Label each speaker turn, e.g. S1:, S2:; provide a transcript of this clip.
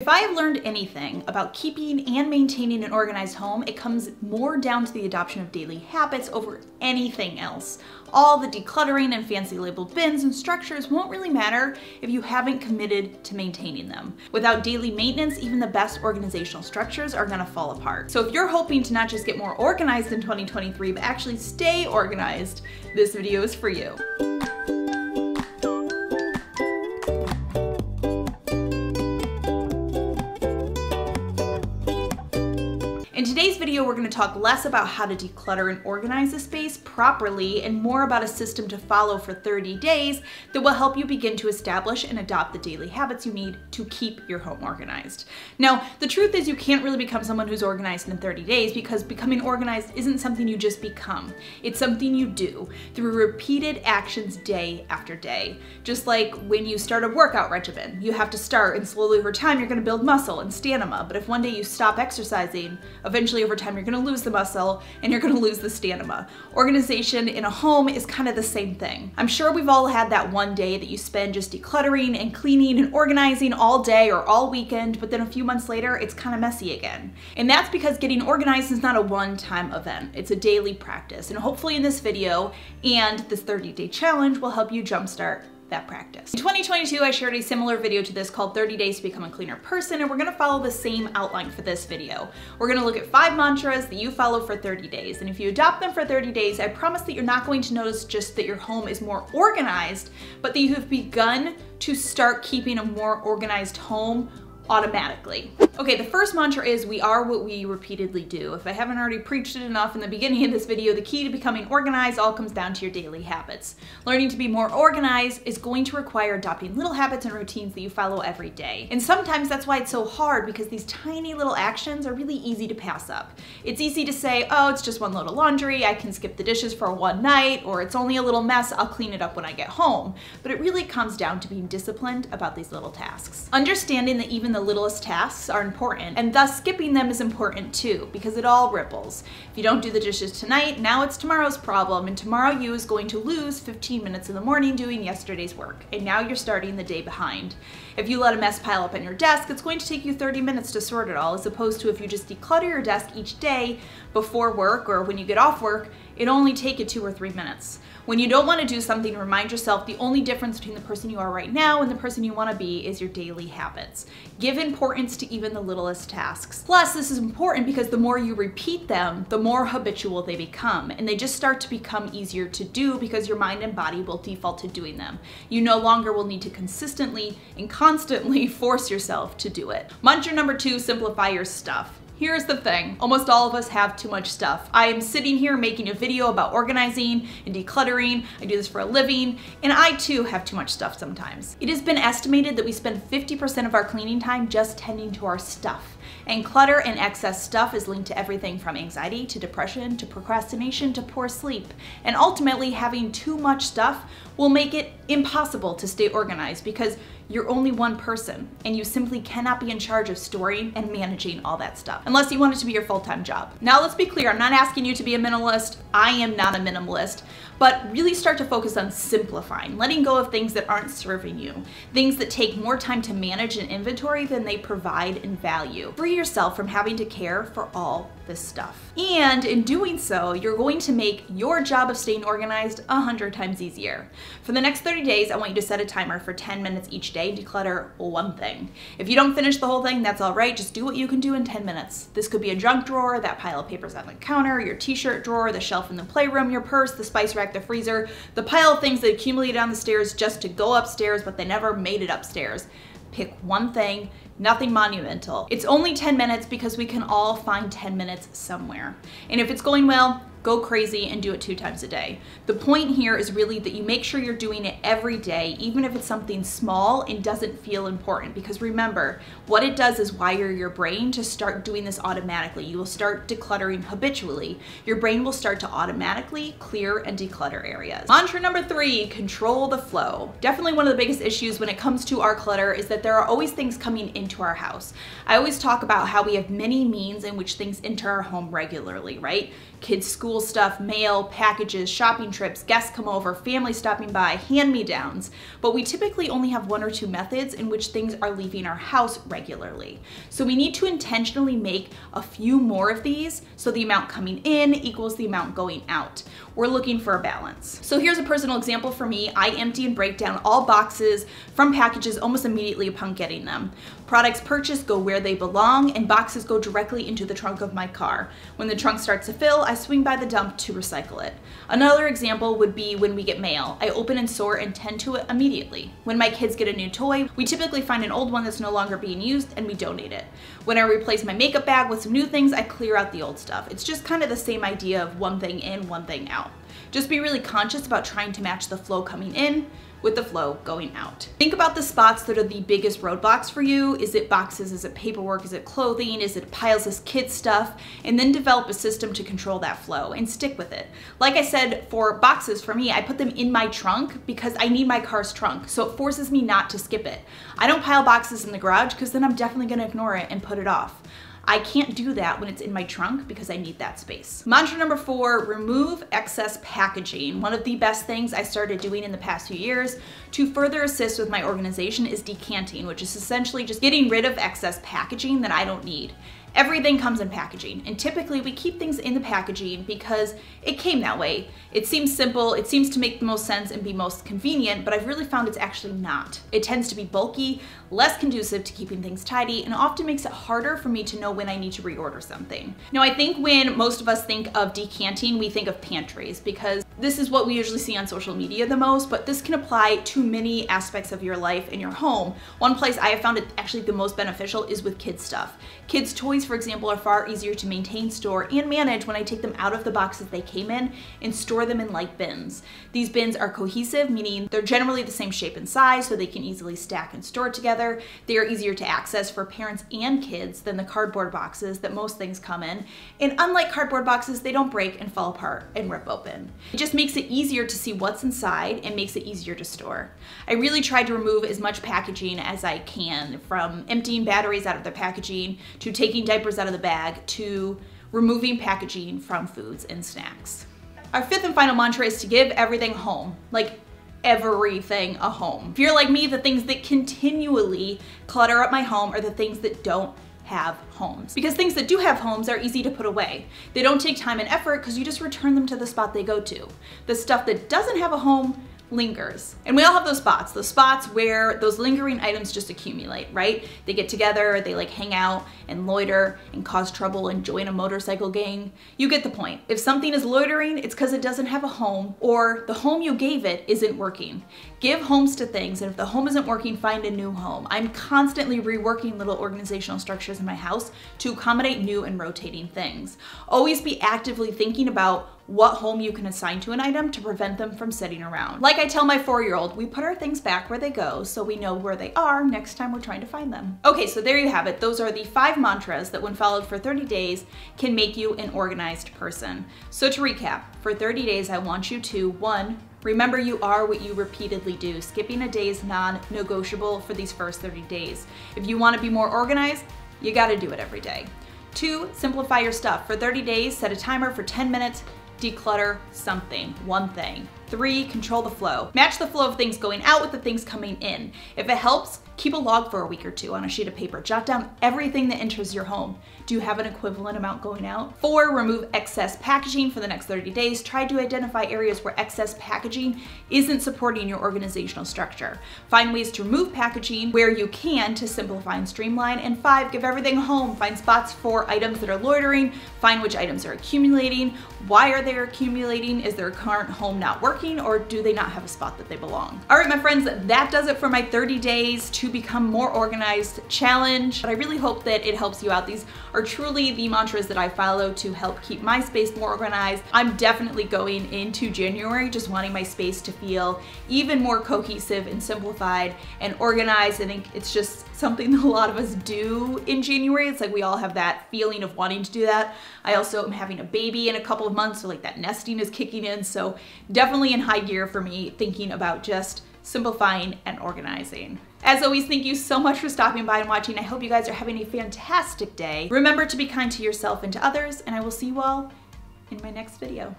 S1: If I have learned anything about keeping and maintaining an organized home, it comes more down to the adoption of daily habits over anything else. All the decluttering and fancy labeled bins and structures won't really matter if you haven't committed to maintaining them. Without daily maintenance, even the best organizational structures are gonna fall apart. So if you're hoping to not just get more organized in 2023, but actually stay organized, this video is for you. In today's video, we're going to talk less about how to declutter and organize a space properly and more about a system to follow for 30 days that will help you begin to establish and adopt the daily habits you need to keep your home organized. Now, the truth is you can't really become someone who's organized in 30 days because becoming organized isn't something you just become. It's something you do through repeated actions day after day. Just like when you start a workout regimen, you have to start and slowly over time you're going to build muscle and stamina. But if one day you stop exercising, eventually over time you're going to lose the muscle and you're going to lose the stamina. Organization in a home is kind of the same thing. I'm sure we've all had that one day that you spend just decluttering and cleaning and organizing all day or all weekend, but then a few months later it's kind of messy again. And that's because getting organized is not a one-time event. It's a daily practice. And hopefully in this video and this 30-day challenge will help you jumpstart that practice. In 2022, I shared a similar video to this called 30 Days to Become a Cleaner Person, and we're gonna follow the same outline for this video. We're gonna look at 5 mantras that you follow for 30 days, and if you adopt them for 30 days, I promise that you're not going to notice just that your home is more organized, but that you have begun to start keeping a more organized home automatically. Okay, the first mantra is we are what we repeatedly do. If I haven't already preached it enough in the beginning of this video, the key to becoming organized all comes down to your daily habits. Learning to be more organized is going to require adopting little habits and routines that you follow every day. And sometimes that's why it's so hard, because these tiny little actions are really easy to pass up. It's easy to say, oh, it's just one load of laundry, I can skip the dishes for one night, or it's only a little mess, I'll clean it up when I get home. But it really comes down to being disciplined about these little tasks. Understanding that even the littlest tasks are important, and thus skipping them is important too, because it all ripples. If you don't do the dishes tonight, now it's tomorrow's problem, and tomorrow you is going to lose 15 minutes in the morning doing yesterday's work, and now you're starting the day behind. If you let a mess pile up on your desk, it's going to take you 30 minutes to sort it all, as opposed to if you just declutter your desk each day before work or when you get off work, it'll only take you 2 or 3 minutes. When you don't want to do something, remind yourself the only difference between the person you are right now and the person you want to be is your daily habits. Give importance to even the littlest tasks. Plus, this is important because the more you repeat them, the more habitual they become, and they just start to become easier to do because your mind and body will default to doing them. You no longer will need to consistently and constantly force yourself to do it. Mantra number 2, simplify your stuff. Here's the thing, almost all of us have too much stuff. I am sitting here making a video about organizing and decluttering. I do this for a living, and I too have too much stuff sometimes. It has been estimated that we spend 50% of our cleaning time just tending to our stuff. And clutter and excess stuff is linked to everything from anxiety to depression to procrastination to poor sleep. And ultimately, having too much stuff will make it impossible to stay organized because you're only one person and you simply cannot be in charge of storing and managing all that stuff unless you want it to be your full-time job. Now let's be clear, I'm not asking you to be a minimalist. I am not a minimalist, but really start to focus on simplifying, letting go of things that aren't serving you, things that take more time to manage and inventory than they provide in value. Free yourself from having to care for all this stuff. And in doing so, you're going to make your job of staying organized 100 times easier. For the next 30 days, I want you to set a timer for 10 minutes each day to declutter one thing. If you don't finish the whole thing, that's all right. Just do what you can do in 10 minutes. This could be a junk drawer, that pile of papers on the counter, your t-shirt drawer, the shelf in the playroom, your purse, the spice rack, the freezer, the pile of things that accumulated down the stairs just to go upstairs, but they never made it upstairs. Pick one thing, nothing monumental. It's only 10 minutes because we can all find 10 minutes somewhere. And if it's going well, go crazy and do it 2 times a day. The point here is really that you make sure you're doing it every day, even if it's something small and doesn't feel important. Because remember, what it does is wire your brain to start doing this automatically. You will start decluttering habitually. Your brain will start to automatically clear and declutter areas. Mantra number 3, control the flow. Definitely one of the biggest issues when it comes to our clutter is that there are always things coming into our house. I always talk about how we have many means in which things enter our home regularly, right? Kids' school school stuff, mail, packages, shopping trips, guests come over, family stopping by, hand-me-downs. But we typically only have 1 or 2 methods in which things are leaving our house regularly. So we need to intentionally make a few more of these so the amount coming in equals the amount going out. We're looking for a balance. So here's a personal example for me. I empty and break down all boxes from packages almost immediately upon getting them. Products purchased go where they belong, and boxes go directly into the trunk of my car. When the trunk starts to fill, I swing by the dump to recycle it. Another example would be when we get mail. I open and sort and tend to it immediately. When my kids get a new toy, we typically find an old one that's no longer being used and we donate it. When I replace my makeup bag with some new things, I clear out the old stuff. It's just kind of the same idea of one thing in, one thing out. Just be really conscious about trying to match the flow coming in with the flow going out. Think about the spots that are the biggest roadblocks for you. Is it boxes? Is it paperwork? Is it clothing? Is it piles of kid stuff? And then develop a system to control that flow and stick with it. Like I said, for boxes, for me, I put them in my trunk because I need my car's trunk. So it forces me not to skip it. I don't pile boxes in the garage because then I'm definitely gonna ignore it and put it off. I can't do that when it's in my trunk because I need that space. Mantra number 4, remove excess packaging. One of the best things I started doing in the past few years to further assist with my organization is decanting, which is essentially just getting rid of excess packaging that I don't need. Everything comes in packaging, and typically we keep things in the packaging because it came that way. It seems simple, it seems to make the most sense and be most convenient, but I've really found it's actually not. It tends to be bulky, less conducive to keeping things tidy, and often makes it harder for me to know when I need to reorder something. Now, I think when most of us think of decanting, we think of pantries because this is what we usually see on social media the most, but this can apply to many aspects of your life and your home. One place I have found it actually the most beneficial is with kids stuff. Kids' toys, for example, are far easier to maintain, store, and manage when I take them out of the boxes they came in and store them in light bins. These bins are cohesive, meaning they're generally the same shape and size so they can easily stack and store together. They are easier to access for parents and kids than the cardboard boxes that most things come in. And unlike cardboard boxes, they don't break and fall apart and rip open. It just makes it easier to see what's inside and makes it easier to store. I really tried to remove as much packaging as I can, from emptying batteries out of their packaging to taking diapers out of the bag to removing packaging from foods and snacks. Our 5th and final mantra is to give everything a home. Like everything a home. If you're like me, the things that continually clutter up my home are the things that don't have homes. Because things that do have homes are easy to put away. They don't take time and effort because you just return them to the spot they go to. The stuff that doesn't have a home lingers. And we all have those spots where those lingering items just accumulate, right? They get together, they like hang out and loiter and cause trouble and join a motorcycle gang. You get the point. If something is loitering, it's because it doesn't have a home or the home you gave it isn't working. Give homes to things, and if the home isn't working, find a new home. I'm constantly reworking little organizational structures in my house to accommodate new and rotating things. Always be actively thinking about what home you can assign to an item to prevent them from sitting around. Like I tell my 4-year-old, we put our things back where they go so we know where they are next time we're trying to find them. Okay, so there you have it. Those are the 5 mantras that when followed for 30 days can make you an organized person. So to recap, for 30 days I want you to 1, remember you are what you repeatedly do. Skipping a day is non-negotiable for these first 30 days. If you want to be more organized, you got to do it every day. 2, simplify your stuff. For 30 days, set a timer for 10 minutes, declutter something, one thing. 3, control the flow. Match the flow of things going out with the things coming in. If it helps, keep a log for a week or 2 on a sheet of paper. Jot down everything that enters your home. Do you have an equivalent amount going out? 4, remove excess packaging for the next 30 days. Try to identify areas where excess packaging isn't supporting your organizational structure. Find ways to remove packaging where you can to simplify and streamline. And 5, give everything a home. Find spots for items that are loitering. Find which items are accumulating. Why are they accumulating? Is their current home not working, or do they not have a spot that they belong? All right, my friends, that does it for my 30 days to become more organized challenge. But I really hope that it helps you out. These are truly the mantras that I follow to help keep my space more organized. I'm definitely going into January just wanting my space to feel even more cohesive and simplified and organized. I think it's just something that a lot of us do in January. It's like we all have that feeling of wanting to do that. I also am having a baby in a couple of months, so like that nesting is kicking in. So definitely in high gear for me, thinking about just simplifying and organizing. As always, thank you so much for stopping by and watching. I hope you guys are having a fantastic day. Remember to be kind to yourself and to others, and I will see you all in my next video.